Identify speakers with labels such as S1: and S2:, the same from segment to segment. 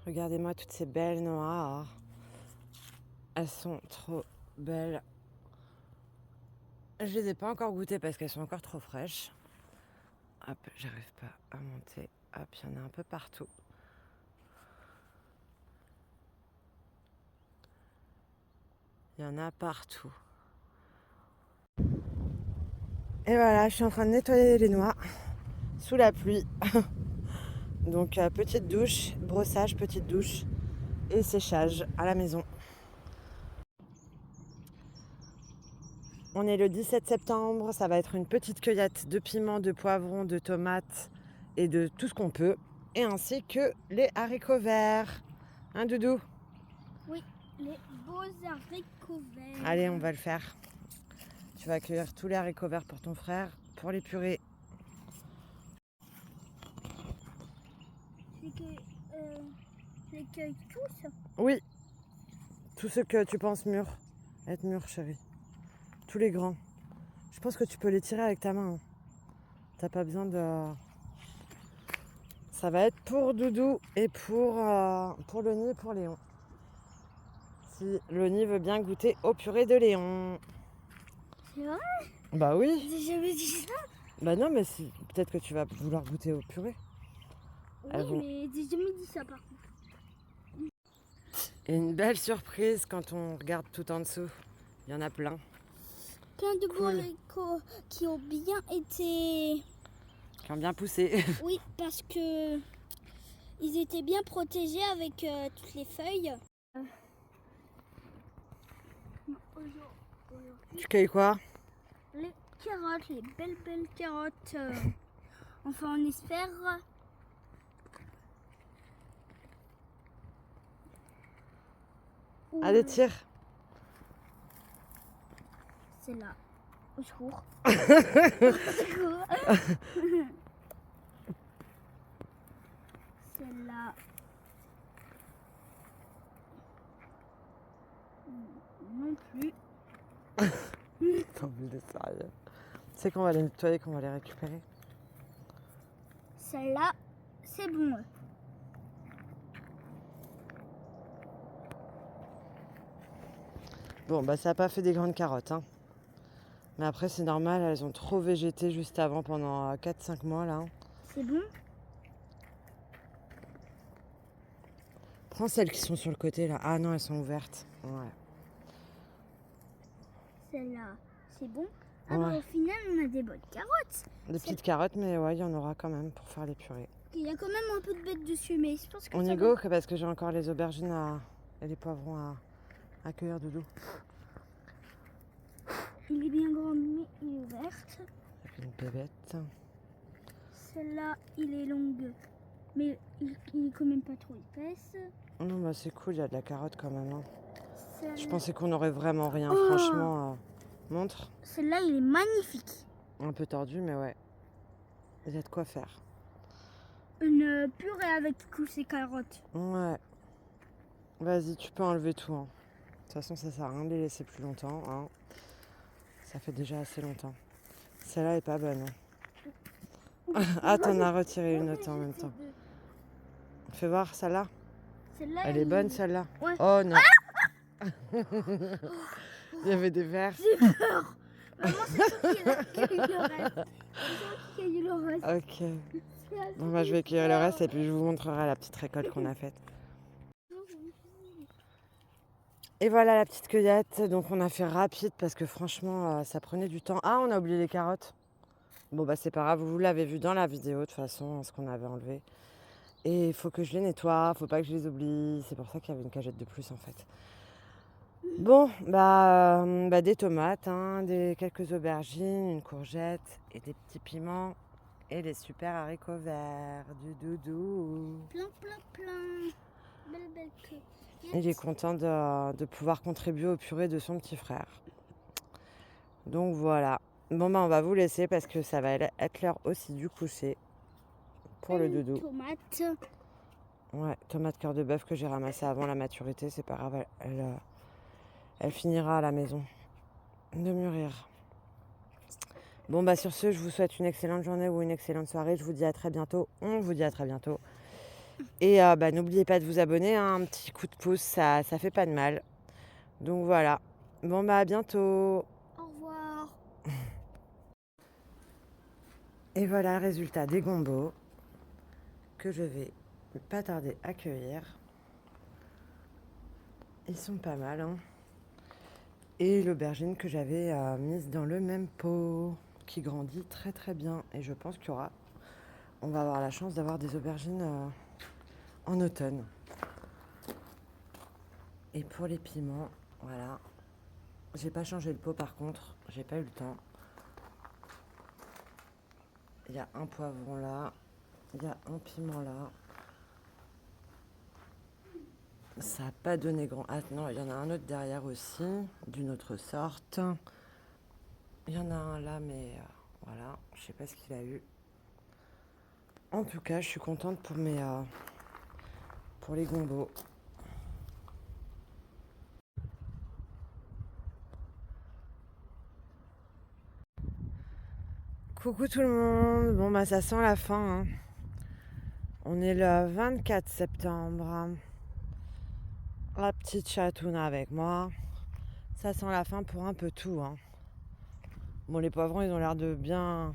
S1: Regardez-moi toutes ces belles noires. Elles sont trop belles. Je les ai pas encore goûtées parce qu'elles sont encore trop fraîches. Hop, j'arrive pas à monter. Hop, il y en a un peu partout. Il y en a partout. Et voilà, je suis en train de nettoyer les noix sous la pluie. Donc petite douche, brossage, petite douche et séchage à la maison. On est le 17 septembre, ça va être une petite cueillette de piments, de poivrons, de tomates et de tout ce qu'on peut. Et ainsi que les haricots verts. Hein, Doudou?
S2: Oui, les beaux haricots verts.
S1: Allez, on va le faire. Tu vas cueillir tous les haricots verts pour ton frère, pour les purées.
S2: Je les cueille tous.
S1: Oui, tous ceux que tu penses mûrs. Être mûrs, chérie. Tous les grands. Je pense que tu peux les tirer avec ta main. Hein. T'as pas besoin de... Ça va être pour Doudou et pour Loni et pour Léon. Si Loni veut bien goûter au purée de Léon.
S2: C'est vrai?
S1: Bah oui.
S2: J'ai jamais dit ça.
S1: Bah non, mais peut-être que tu vas vouloir goûter au purée.
S2: Oui, mais j'ai jamais dit ça par contre.
S1: Et une belle surprise quand on regarde tout en dessous. Il y en a plein.
S2: Plein de beaux haricots qui ont bien été...
S1: Qui ont bien poussé.
S2: Oui, parce que ils étaient bien protégés avec toutes les feuilles.
S1: Tu cueilles quoi?
S2: Les carottes, les belles carottes. Enfin, on espère.
S1: Allez, tire.
S2: C'est là. Au secours. Au secours. Celle-là. Non plus.
S1: T'as envie de sérieux. Tu sais qu'on va les nettoyer, qu'on va les récupérer.
S2: Celle-là, c'est bon.
S1: Bon, bah ça n'a pas fait des grandes carottes. Hein. Mais après, c'est normal, elles ont trop végété juste avant pendant 4-5 mois là.
S2: C'est bon?
S1: Prends celles qui sont sur le côté là. Ah non, elles sont ouvertes. Ouais.
S2: Celle-là, c'est bon?
S1: Ouais.
S2: Alors au final, on a des bonnes carottes.
S1: Des petites carottes, mais ouais, il y en aura quand même pour faire les purées.
S2: Il y a quand même un peu de bêtes dessus, mais je pense que
S1: On
S2: ça
S1: y
S2: va.
S1: go parce que j'ai encore les aubergines et les poivrons à cueillir Doudou.
S2: Il est bien grand, mais il est ouverte.
S1: Avec une bébête.
S2: Celle-là, il est longue, mais il est quand même pas trop épaisse.
S1: Non, bah c'est cool, il y a de la carotte quand même. Hein.
S2: Celle-là,
S1: Je pensais qu'on aurait vraiment rien,
S2: Oh
S1: franchement. Montre.
S2: celle-là, il est magnifique.
S1: Un peu tordu, mais ouais. Il y a de quoi faire.
S2: Une purée avec tous ces carottes.
S1: Ouais. Vas-y, tu peux enlever tout. Hein. De toute façon, ça sert à rien de les laisser plus longtemps. Hein. Ça fait déjà assez longtemps. Celle-là est pas bonne. Hein. Ah, t'en as retiré une autre en même temps. Fais voir celle-là.
S2: Celle-là,
S1: Elle est bonne celle-là.
S2: Ouais.
S1: Oh non. Il y avait des verres.
S2: J'ai peur. Maman, c'est qui qui a cueilli le reste. C'est moi qui cueille le reste.
S1: Ok. Bon, bah, je vais cueillir le reste et puis je vous montrerai la petite récolte qu'on a faite. Et voilà la petite cueillette. Donc on a fait rapide parce que franchement ça prenait du temps. Ah, on a oublié les carottes. Bon bah c'est pas grave, vous l'avez vu dans la vidéo de toute façon, ce qu'on avait enlevé. Et il faut que je les nettoie, faut pas que je les oublie. C'est pour ça qu'il y avait une cagette de plus en fait. Bon, bah des tomates, hein, quelques aubergines, une courgette et des petits piments. Et les super haricots verts du Doudou.
S2: Plein. Belle queue.
S1: Il est content de pouvoir contribuer au purée de son petit frère. Donc voilà. Bon bah on va vous laisser parce que ça va être l'heure aussi du coucher pour le Doudou.
S2: Tomate.
S1: Ouais, tomate cœur de bœuf que j'ai ramassé avant la maturité, c'est pas grave, elle finira à la maison de mûrir. Bon bah sur ce, je vous souhaite une excellente journée ou une excellente soirée. Je vous dis à très bientôt. On vous dit à très bientôt. Et n'oubliez pas de vous abonner, hein, un petit coup de pouce, ça fait pas de mal. Donc voilà. Bon à bientôt.
S2: Au revoir.
S1: Et voilà le résultat des gombos que je vais pas tarder à cueillir. Ils sont pas mal, hein. Et l'aubergine que j'avais mise dans le même pot, qui grandit très très bien. Et je pense on va avoir la chance d'avoir des aubergines en automne. Et pour les piments, voilà. J'ai pas changé le pot par contre, j'ai pas eu le temps. Il y a un poivron là, il y a un piment là. Ça n'a pas donné grand. Ah non, il y en a un autre derrière aussi, d'une autre sorte. Il y en a un là, mais voilà, je sais pas ce qu'il a eu. En tout cas, je suis contente pour les gombos. Coucou tout le monde. Bon ça sent la fin, hein. On est le 24 septembre. La petite chatoune avec moi. Ça sent la fin pour un peu tout, hein. Bon, les poivrons, ils ont l'air de bien...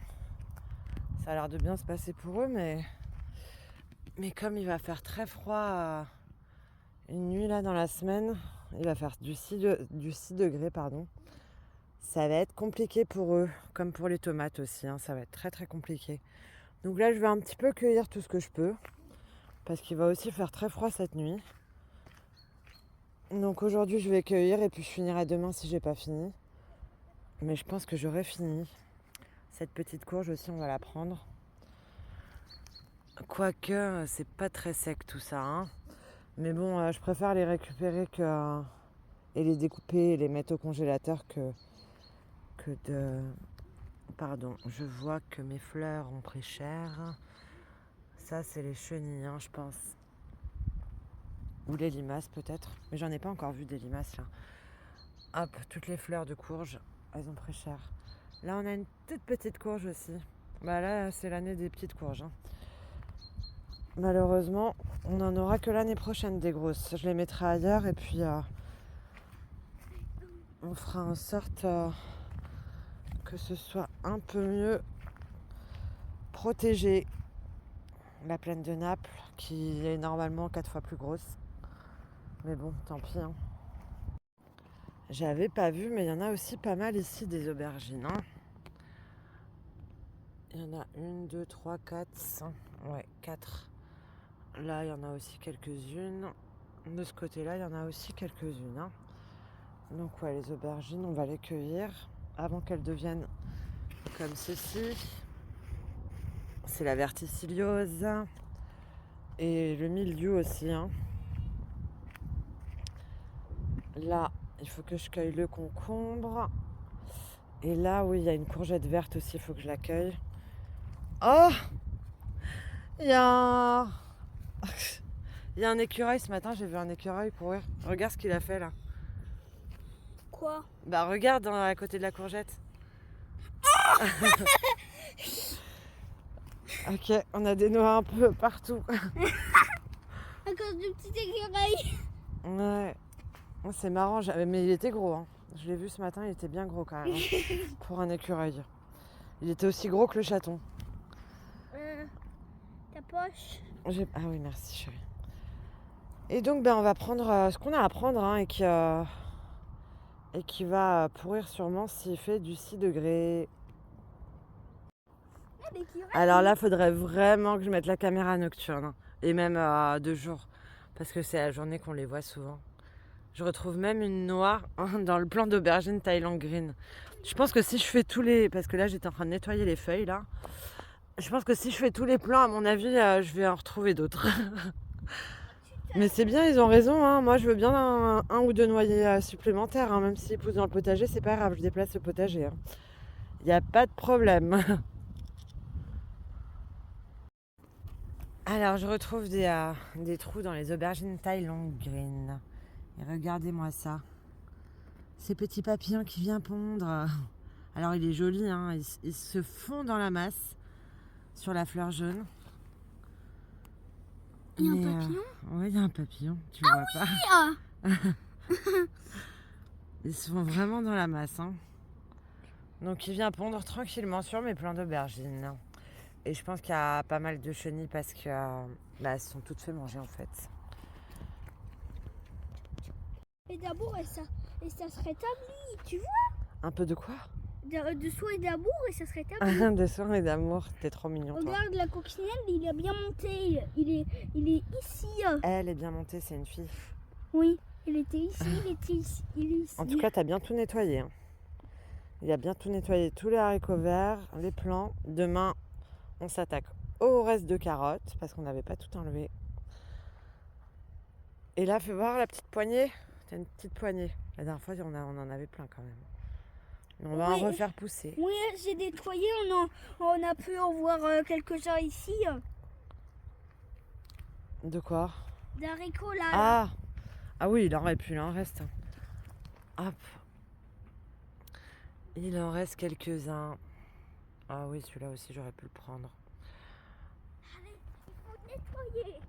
S1: Ça a l'air de bien se passer pour eux, mais comme il va faire très froid une nuit là dans la semaine, il va faire du 6 degrés, pardon. Ça va être compliqué pour eux, comme pour les tomates aussi, hein. Ça va être très très compliqué. Donc là, je vais un petit peu cueillir tout ce que je peux, parce qu'il va aussi faire très froid cette nuit. Donc aujourd'hui, je vais cueillir et puis je finirai demain si j'ai pas fini. Mais je pense que j'aurai fini. Cette petite courge aussi, on va la prendre. Quoique, c'est pas très sec tout ça, hein. Mais bon, je préfère les récupérer et les découper et les mettre au congélateur que de... Pardon, je vois que mes fleurs ont pris cher. Ça, c'est les chenilles, hein, je pense. Ou les limaces peut-être. Mais j'en ai pas encore vu des limaces là. Hop, toutes les fleurs de courge, elles ont pris cher. Là, on a une toute petite courge aussi. Bah là, c'est l'année des petites courges, hein. Malheureusement, on n'en aura que l'année prochaine des grosses. Je les mettrai ailleurs et puis on fera en sorte que ce soit un peu mieux protégé. La plaine de Naples, qui est normalement 4 fois plus grosse. Mais bon, tant pis, hein. J'avais pas vu, mais il y en a aussi pas mal ici des aubergines, hein. Il y en a 1, 2, 3, 4, 5. Ouais, 4. Là, il y en a aussi quelques-unes. De ce côté-là, il y en a aussi quelques-unes, hein. Donc ouais, les aubergines, on va les cueillir avant qu'elles deviennent comme ceci. C'est la verticilliose. Et le mildiou aussi, hein. Là, il faut que je cueille le concombre. Et là, oui, il y a une courgette verte aussi, il faut que je la cueille. Oh, il y a un... Il y a un écureuil ce matin, j'ai vu un écureuil courir. Regarde ce qu'il a fait là.
S2: Quoi?
S1: Bah regarde à côté de la courgette. Ok, on a des noix un peu partout.
S2: À cause du petit écureuil.
S1: Ouais, c'est marrant, mais il était gros, hein. Je l'ai vu ce matin, il était bien gros quand même, hein, pour un écureuil. Il était aussi gros que le chaton.
S2: Ta poche.
S1: Ah oui, merci chérie. Et donc on va prendre ce qu'on a à prendre, hein, et qui va pourrir sûrement s'il fait du 6 degrés. Alors là, faudrait vraiment que je mette la caméra nocturne, hein, et même de jour, parce que c'est la journée qu'on les voit souvent. Je retrouve même une noix dans le plant d'aubergine Thailand Green. Je pense que si je fais parce que là j'étais en train de nettoyer les feuilles là. Je pense que si je fais tous les plants, à mon avis, je vais en retrouver d'autres. Mais c'est bien, ils ont raison, hein. Moi je veux bien un ou deux noyers supplémentaires, hein. Même s'ils poussent dans le potager, c'est pas grave, je déplace le potager, hein. Il n'y a pas de problème. Alors je retrouve des trous dans les aubergines Thailand Green. Et regardez-moi ça. Ces petits papillons qui viennent pondre. Alors il est joli, hein. Il se fond dans la masse sur la fleur jaune.
S2: Il y a un
S1: Mais,
S2: papillon.
S1: ouais, il y a un papillon, tu vois pas.
S2: Ah,
S1: Ils sont vraiment dans la masse. Hein. Donc il vient pondre tranquillement sur mes plants d'aubergines. Et je pense qu'il y a pas mal de chenilles parce que elles sont toutes fait manger en fait.
S2: et d'abord, et ça se rétablit, tu vois.
S1: Un peu de quoi?
S2: De soin et d'amour, et ça se rétablit.
S1: De soin et d'amour. T'es trop mignon toi.
S2: Regarde, la coccinelle, il a bien monté. Il est ici.
S1: Elle est bien montée, c'est une fille.
S2: Oui, il était ici, il était ici, il est ici.
S1: En tout cas, t'as bien tout nettoyé. Hein. Il a bien tout nettoyé, tous les haricots verts, les plants. Demain, on s'attaque au reste de carottes parce qu'on n'avait pas tout enlevé. Et là, fais voir la petite poignée. T'as une petite poignée. La dernière fois, on en avait plein quand même. On va en refaire pousser.
S2: Oui, j'ai nettoyé, on a pu en voir quelques-uns ici.
S1: De quoi?
S2: D'haricots là.
S1: Ah oui, il en reste. Hop. Il en reste quelques-uns. Ah oui, celui-là aussi, j'aurais pu le prendre.
S2: Allez, il faut nettoyer.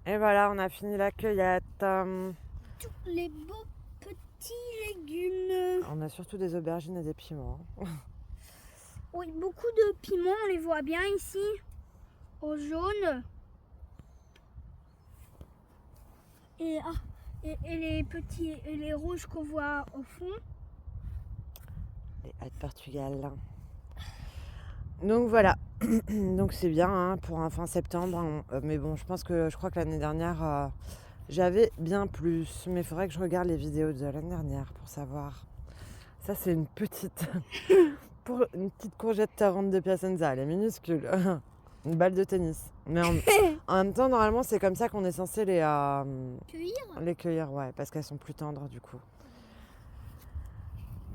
S1: Et voilà, on a fini la cueillette.
S2: Tous les beaux petits légumes.
S1: On a surtout des aubergines et des piments.
S2: Oui, beaucoup de piments, on les voit bien ici. Au jaune. Et les petits, et les rouges qu'on voit au fond.
S1: Les haies de Portugal. Donc voilà. Donc c'est bien hein, pour un fin septembre. Mais bon, je crois que l'année dernière, j'avais bien plus. Mais il faudrait que je regarde les vidéos de l'année dernière pour savoir. Ça, c'est une petite... pour une pettte courgette Tarente de Piacenza. Elle est minuscule. Une balle de tennis. Mais en même temps, normalement, c'est comme ça qu'on est censé les cueillir, ouais, parce qu'elles sont plus tendres du coup.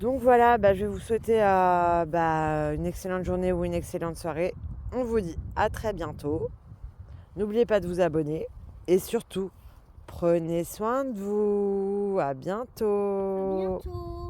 S1: Donc voilà, je vais vous souhaiter une excellente journée ou une excellente soirée. On vous dit à très bientôt. N'oubliez pas de vous abonner. Et surtout, prenez soin de vous. À bientôt.
S2: À bientôt.